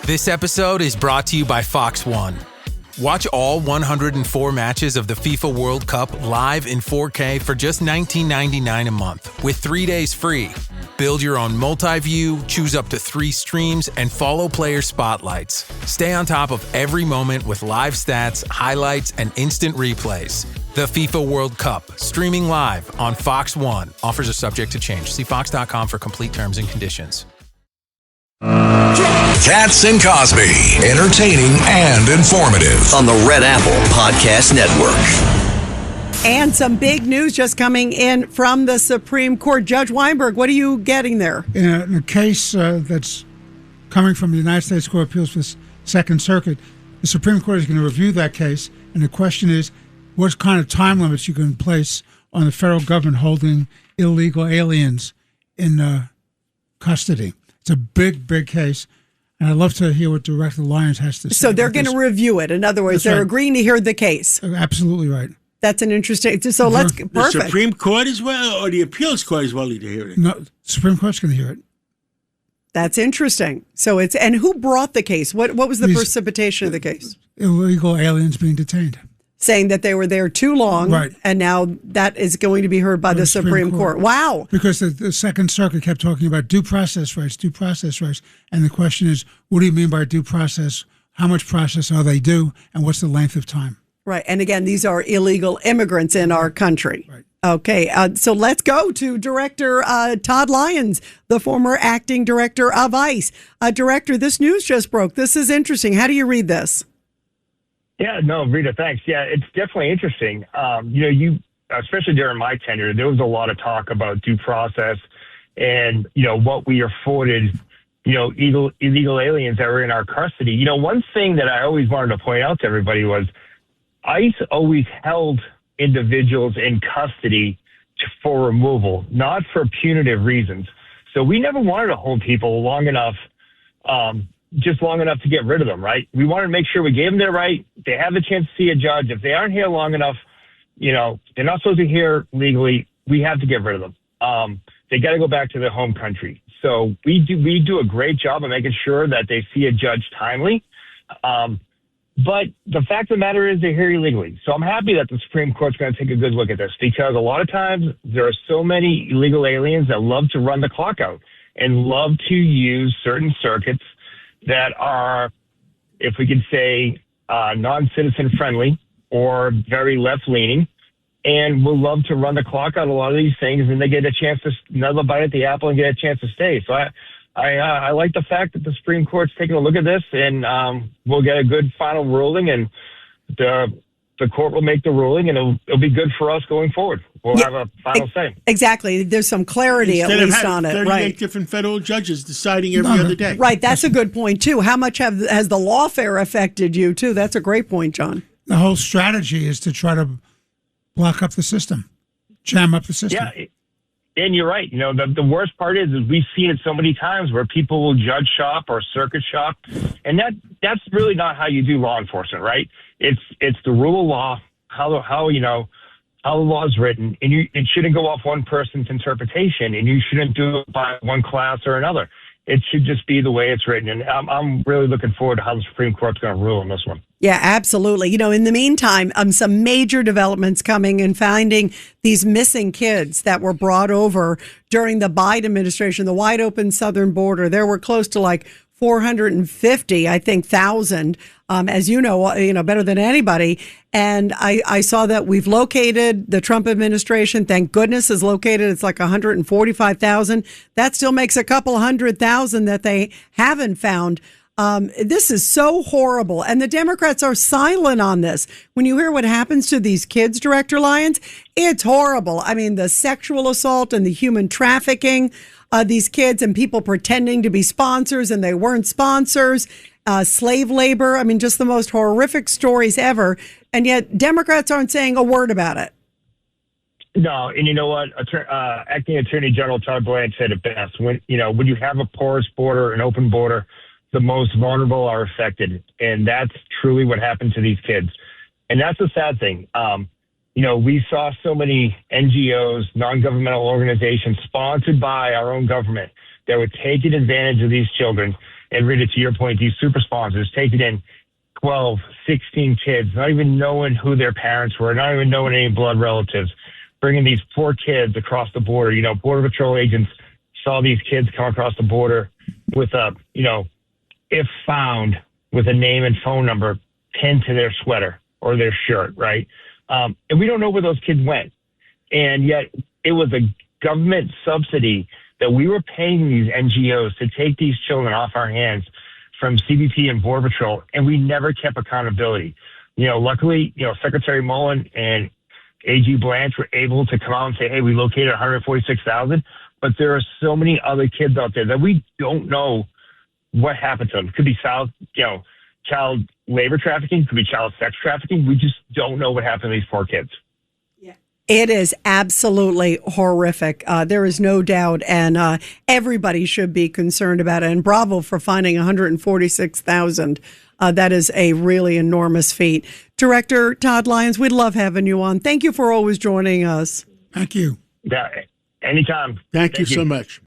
This episode is brought to you by Fox One. Watch all 104 matches of the FIFA World Cup live in 4K for just $19.99 a month with 3 days free. Build your own multi-view, choose up to 3 streams, and follow player spotlights. Stay on top of every moment with live stats, highlights, and instant replays. The FIFA World Cup, streaming live on Fox One. Offers are subject to change. See fox.com for complete terms and conditions. Katz and Cosby, entertaining and informative on the Red Apple Podcast Network. And some big news just coming in from the Supreme Court. Judge Weinberg, what are you getting there? In a case that's coming from the United States Court of Appeals for the Second Circuit, the Supreme Court is going to review that case, and the question is what kind of time limits you can place on the federal government holding illegal aliens in custody. It's a big, big case, and I'd love to hear what Director Lyons has to say. So they're going to review it. In other words, they're agreeing to hear the case. Absolutely right. That's an interesting. So let's perfect. The Supreme Court as well, or the Appeals Court as well need to hear it? No, the Supreme Court's going to hear it. That's interesting. So it's and who brought the case? What was the precipitation of the case? Illegal aliens being detained. Saying that they were there too long, right? And now that is going to be heard by the Supreme Court. Wow! Because the Second Circuit kept talking about due process rights, and the question is, what do you mean by due process? How much process are they due, and what's the length of time? Right, and again, these are illegal immigrants in our country. Right. Okay, so let's go to Director Todd Lyons, the former acting director of ICE. Director, this news just broke. This is interesting. How do you read this? Yeah, no, Rita, thanks. Yeah, it's definitely interesting. You especially during my tenure, there was a lot of talk about due process and, what we afforded, illegal aliens that were in our custody. One thing that I always wanted to point out to everybody was ICE always held individuals in custody for removal, not for punitive reasons. So we never wanted to hold people long enough just long enough to get rid of them, right? We wanted to make sure we gave them their right. They have the chance to see a judge. If they aren't here long enough, they're not supposed to be here legally. We have to get rid of them. They got to go back to their home country. So we do a great job of making sure that they see a judge timely. But the fact of the matter is they're here illegally. So I'm happy that the Supreme Court's going to take a good look at this because a lot of times there are so many illegal aliens that love to run the clock out and love to use certain circuits that are, if we could say, non-citizen friendly or very left-leaning, and will love to run the clock out a lot of these things, and they get a chance to another bite at the apple and get a chance to stay. So I like the fact that the Supreme Court's taking a look at this, and we'll get a good final ruling, and the court will make the ruling, and it'll be good for us going forward. We'll have a final say. Exactly. There's some clarity at least on it. 38 different federal judges deciding every other day. Right. That's a good point, too. How much has the lawfare affected you, too? That's a great point, John. The whole strategy is to try to block up the system, jam up the system. Yeah. And you're right. The worst part is we've seen it so many times where people will judge shop or circuit shop, and that's really not how you do law enforcement, right? It's the rule of law, how the law is written, and it shouldn't go off one person's interpretation, and you shouldn't do it by one class or another. It should just be the way it's written, and I'm really looking forward to how the Supreme Court's going to rule on this one. Yeah, absolutely. In the meantime, some major developments coming and finding these missing kids that were brought over during the Biden administration, the wide open southern border. There were close to 450, I think, thousand, as you know better than anybody. And I saw that we've located the Trump administration. Thank goodness is located. It's 145,000. That still makes a couple 100,000 that they haven't found. This is so horrible. And the Democrats are silent on this. When you hear what happens to these kids, Director Lyons, it's horrible. I mean, the sexual assault and the human trafficking, these kids and people pretending to be sponsors and they weren't sponsors, slave labor. I mean, just the most horrific stories ever. And yet Democrats aren't saying a word about it. No, and you know what? Acting Attorney General Todd said it best. When you have a porous border, an open border, the most vulnerable are affected. And that's truly what happened to these kids. And that's the sad thing. We saw so many NGOs, non-governmental organizations sponsored by our own government that were taking advantage of these children. And Rita, to your point, these super sponsors taking in 12, 16 kids, not even knowing who their parents were, not even knowing any blood relatives, bringing these poor kids across the border. You know, Border Patrol agents saw these kids come across the border with a, you know, if found, with a name and phone number pinned to their sweater or their shirt, right? And we don't know where those kids went. And yet it was a government subsidy that we were paying these NGOs to take these children off our hands from CBP and Border Patrol, and we never kept accountability. You know, luckily, you know, Secretary Mullen and AG Blanche were able to come out and say, hey, we located 146,000, but there are so many other kids out there that we don't know what happened to them. It could be child labor trafficking, could be child sex trafficking. We just don't know what happened to these poor kids. It is absolutely horrific. There is no doubt, and everybody should be concerned about it. And bravo for finding 146,000. That is a really enormous feat. Director Todd Lyons, we'd love having you on. Thank you for always joining us. Thank you. Yeah, anytime. Thank you so much.